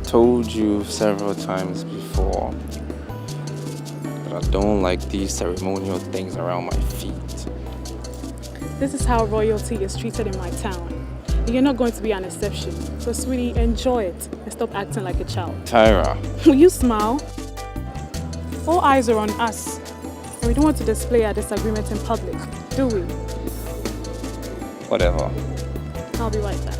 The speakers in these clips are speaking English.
told you several times before that I don't like these ceremonial things around my feet. This is how royalty is treated in my town. And you're not going to be an exception. So, sweetie, enjoy it and stop acting like a child. Tyra. Will you smile? All eyes are on us. And we don't want to display our disagreement in public, do we? Whatever. I'll be right back.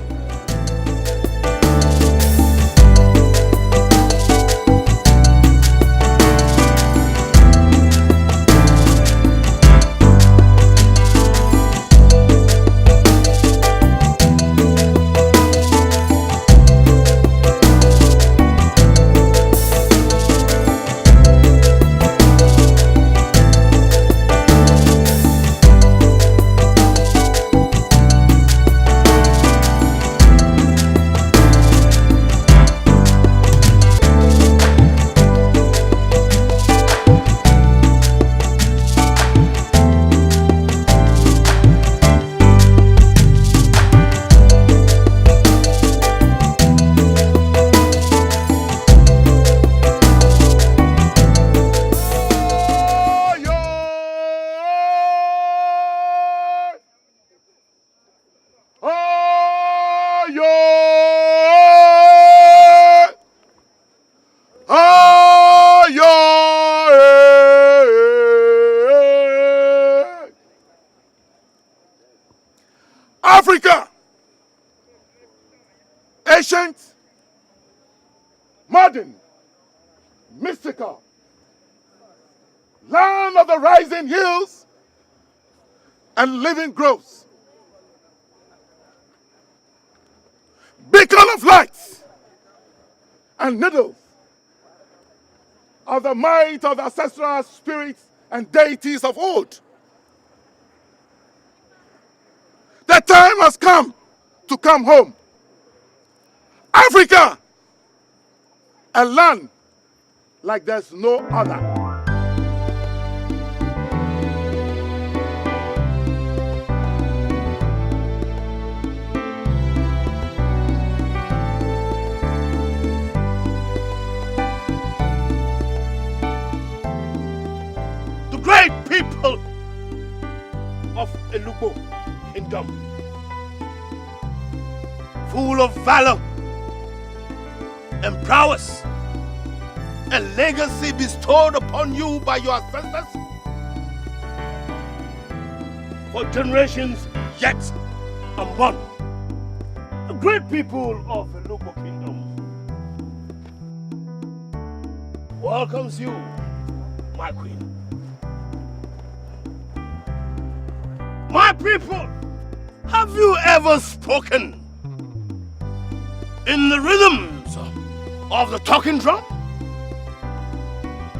Africa, ancient, modern, mystical, land of the rising hills and living groves, beacon of lights and needles of the might of the ancestral spirits and deities of old. The time has come to come home. Africa, a land like there's no other. The great people of Elubo Kingdom, full of valor and prowess, a legacy bestowed upon you by your ancestors for generations yet unborn. The great people of Elubo Kingdom welcomes you, my queen. My people, have you ever spoken in the rhythms of the talking drum?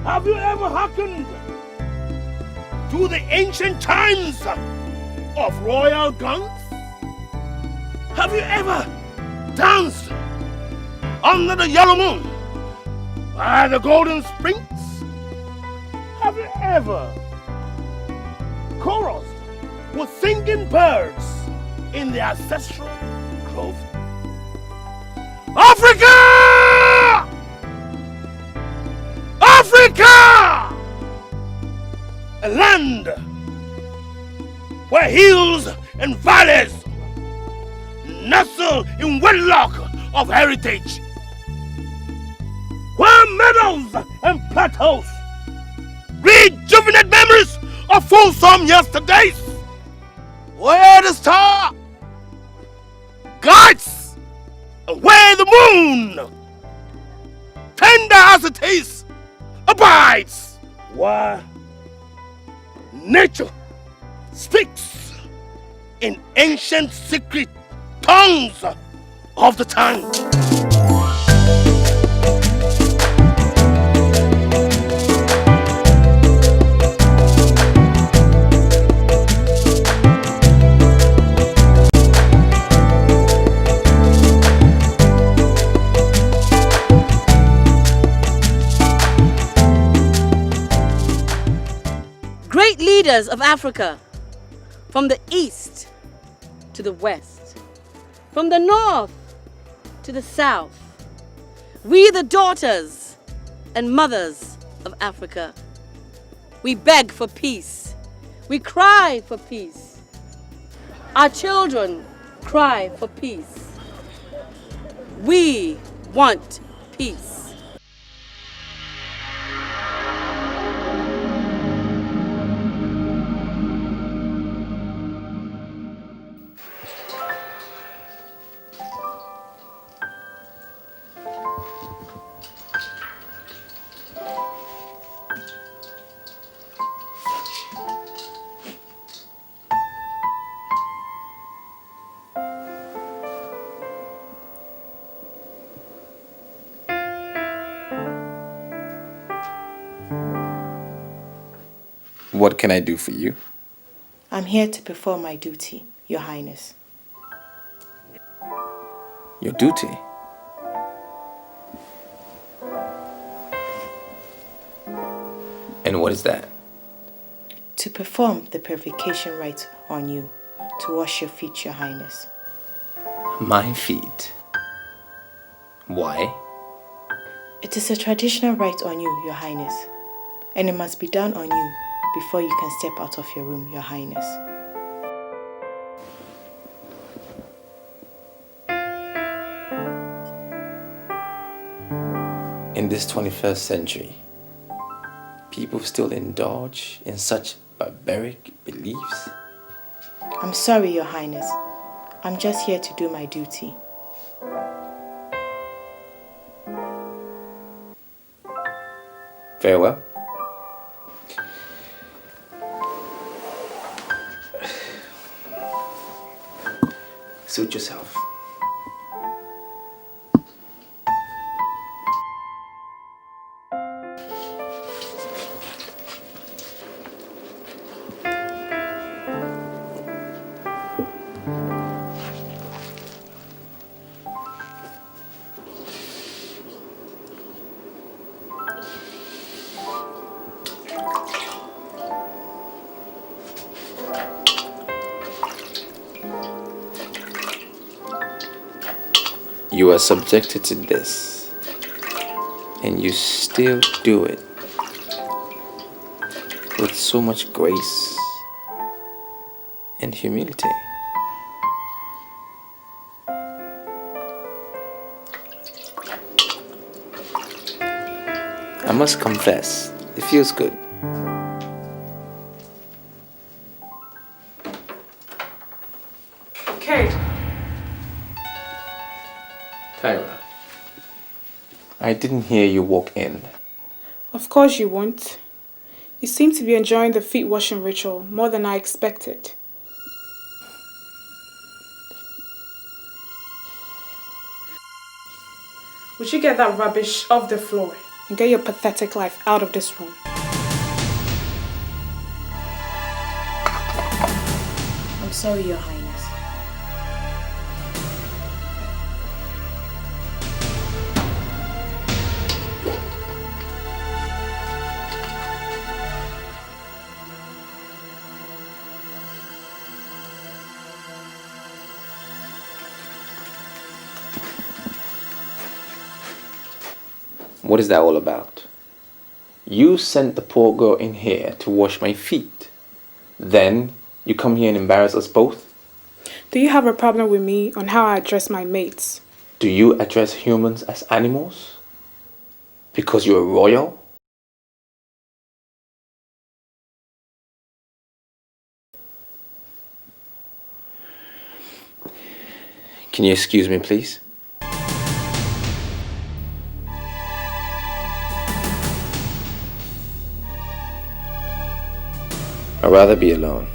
Have you ever hearkened to the ancient chimes of royal guns? Have you ever danced under the yellow moon by the golden springs? Have you ever chorused with singing birds in the ancestral grove? Africa! Africa! A land where hills and valleys nestle in wedlock of heritage, where meadows and plateaus rejuvenate memories of fulsome yesterdays, where the star guides and where the moon, tender as it is, abides, where nature speaks in ancient secret tongues of the tongue. Great leaders of Africa, from the east to the west, from the north to the south, We, the daughters and mothers of Africa, we beg for peace. We cry for peace. Our children cry for peace. We want peace. What can I do for you? I'm here to perform my duty, Your Highness. Your duty? And what is that? To perform the purification rite on you, to wash your feet, Your Highness. My feet? Why? It is a traditional rite on you, Your Highness, and it must be done on you before you can step out of your room, Your Highness. In this 21st century, people still indulge in such barbaric beliefs? I'm sorry, Your Highness. I'm just here to do my duty. Very well. Suit yourself. You are subjected to this, and you still do it with so much grace and humility. I must confess, it feels good. Kate. Tyra, I didn't hear you walk in. Of course you won't. You seem to be enjoying the feet washing ritual more than I expected. Would you get that rubbish off the floor and get your pathetic life out of this room? I'm sorry, Your Highness. What is that all about? You sent the poor girl in here to wash my feet. Then you come here and embarrass us both? Do you have a problem with me on how I address my mates? Do you address humans as animals? Because you're royal? Can you excuse me, please? I'd rather be alone.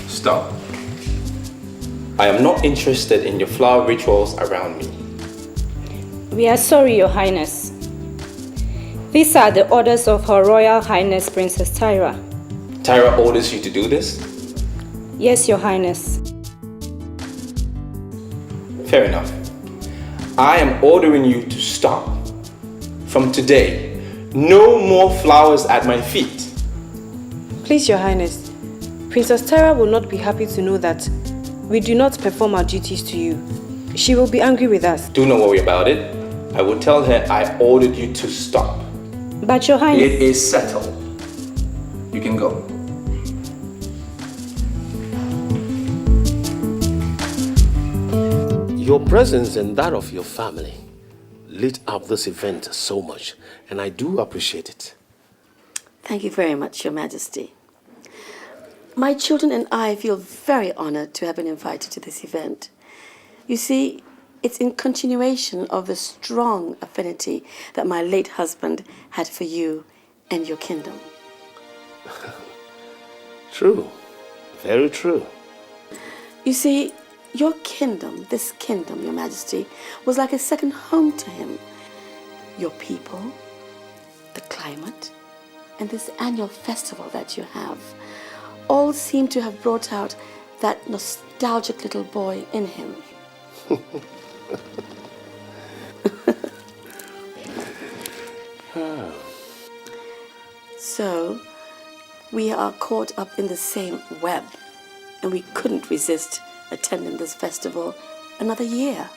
Stop. I am not interested in your flower rituals around me. We are sorry, Your Highness. These are the orders of Her Royal Highness Princess Tyra. Tyra orders you to do this? Yes, Your Highness. Fair enough. I am ordering you to stop. From today, no more flowers at my feet. Please, Your Highness, Princess Tyra will not be happy to know that we do not perform our duties to you. She will be angry with us. Do not worry about it. I will tell her I ordered you to stop. But Your Highness... It is settled. You can go. Your presence and that of your family lit up this event so much, and I do appreciate it. Thank you very much, Your Majesty. My children and I feel very honored to have been invited to this event. You see, it's in continuation of the strong affinity that my late husband had for you and your kingdom. True. Very true. You see, your kingdom, this kingdom, Your Majesty, was like a second home to him. Your people, the climate, and this annual festival that you have all seem to have brought out that nostalgic little boy in him. So, we are caught up in the same web, and we couldn't resist attending this festival another year.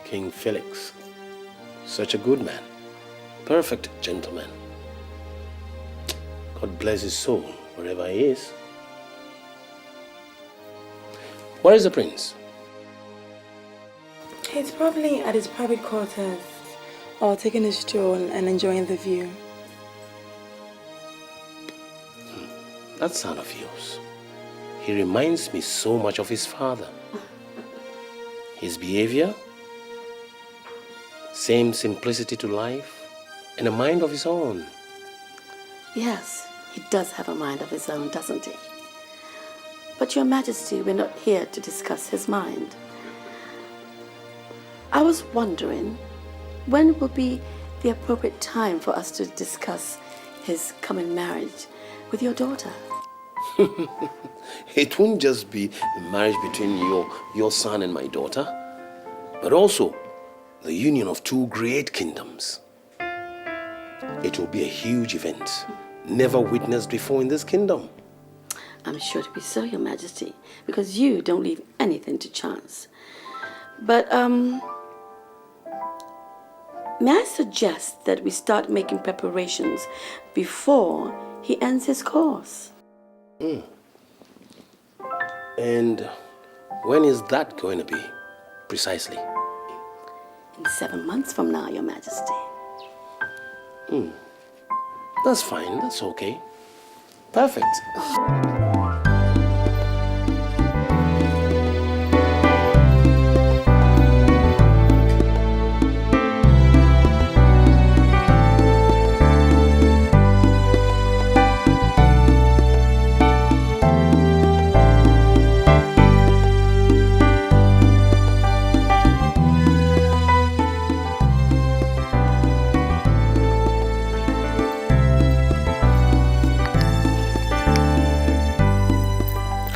King Felix, such a good man, perfect gentleman. God bless his soul wherever he is. Where is the prince? He's probably at his private quarters or taking a stroll and enjoying the view. That son of yours, he reminds me so much of his father. His behavior, same simplicity to life, and a mind of his own. Yes, he does have a mind of his own, doesn't he? But Your Majesty, we're not here to discuss his mind. I was wondering, when will be the appropriate time for us to discuss his coming marriage with your daughter? It won't just be the marriage between your son and my daughter, but also the union of two great kingdoms. It will be a huge event, never witnessed before in this kingdom. I'm sure to be so, Your Majesty, because you don't leave anything to chance. But, may I suggest that we start making preparations before he ends his course? And when is that going to be, precisely? In 7 months from now, Your Majesty. That's fine, that's okay. Perfect.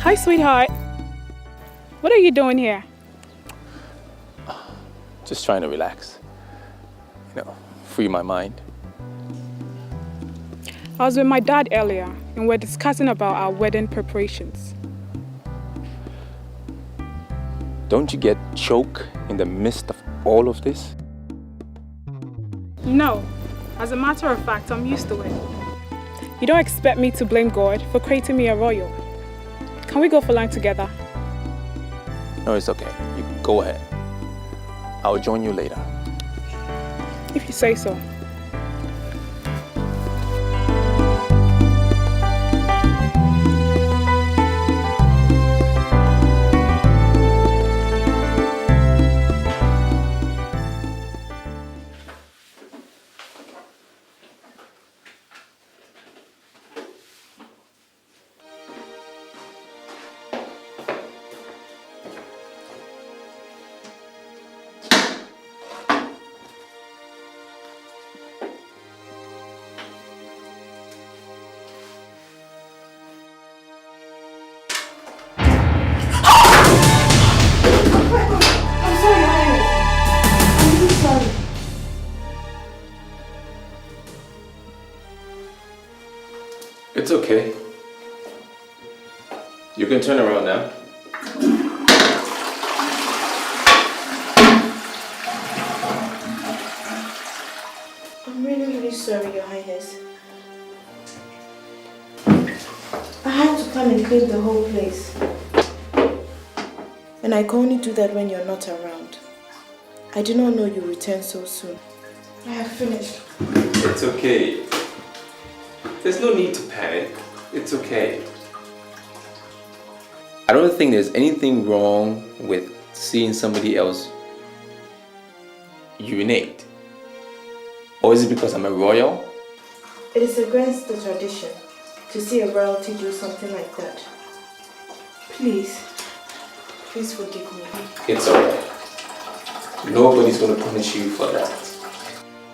Hi, sweetheart. What are you doing here? Just trying to relax. Free my mind. I was with my dad earlier, and we're discussing about our wedding preparations. Don't you get choked in the midst of all of this? No. As a matter of fact, I'm used to it. You don't expect me to blame God for creating me a royal. Can we go for lunch together? No, it's okay. You go ahead. I'll join you later. If you say so. You can turn around now. I'm really sorry, Your Highness. I had to come and clean the whole place. And I can only do that when you're not around. I did not know you return so soon. I have finished. It's okay. There's no need to panic. It's okay. I don't think there's anything wrong with seeing somebody else urinate. Or is it because I'm a royal? It is against the tradition to see a royalty do something like that. Please forgive me. It's alright. Nobody's gonna punish you for that.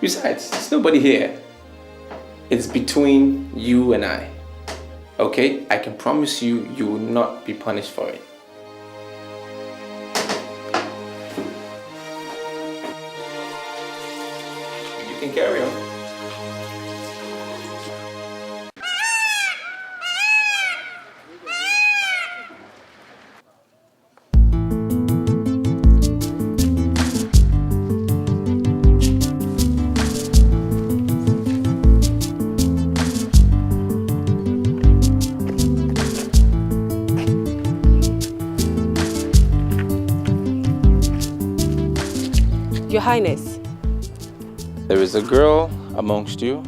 Besides, there's nobody here. It's between you and I. Okay? I can promise you, you will not be punished for it. You can carry on. Your Highness. There is a girl amongst you.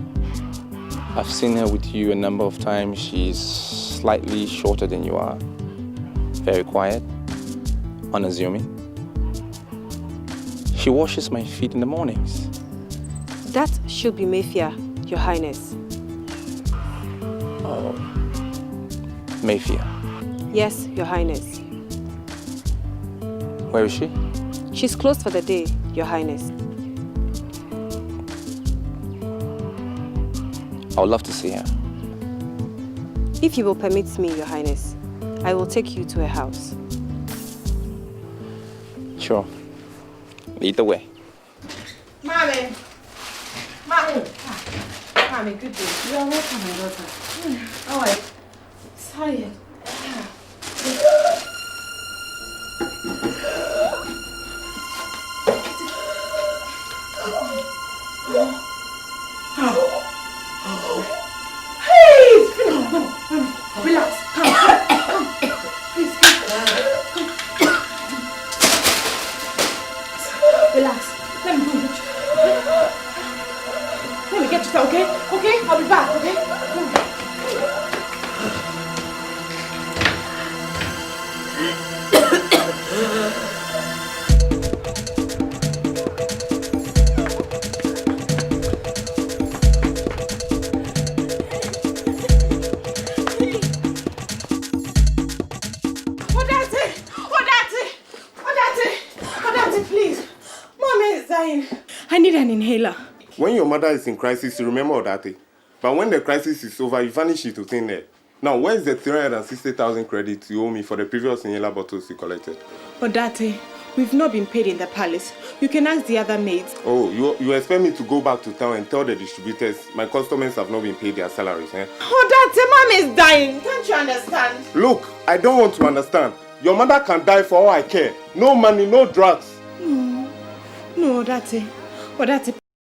I've seen her with you a number of times. She's slightly shorter than you are. Very quiet, unassuming. She washes my feet in the mornings. That should be Mayfair, Your Highness. Oh, Mayfair. Yes, Your Highness. Where is she? She's closed for the day, Your Highness. I would love to see her. If you will permit me, Your Highness, I will take you to her house. Sure. Lead the way. Mommy! Mommy, good day. You are welcome, my daughter. Oh, I'm tired. Relax. Come. Please, come. Relax. Let me go. Let me get you, okay? Okay? I'll be back, okay? Come on. I need an inhaler. When your mother is in crisis, you remember Odate. But when the crisis is over, you vanish into thin air. Now, where is the 360,000 credits you owe me for the previous inhaler bottles you collected? Odate, we've not been paid in the palace. You can ask the other maids. Oh, you expect me to go back to town and tell the distributors my customers have not been paid their salaries, eh? Odate, Mom is dying. Can't you understand? Look, I don't want to understand. Your mother can die for all I care. No money, no drugs. No, Odate. Odate,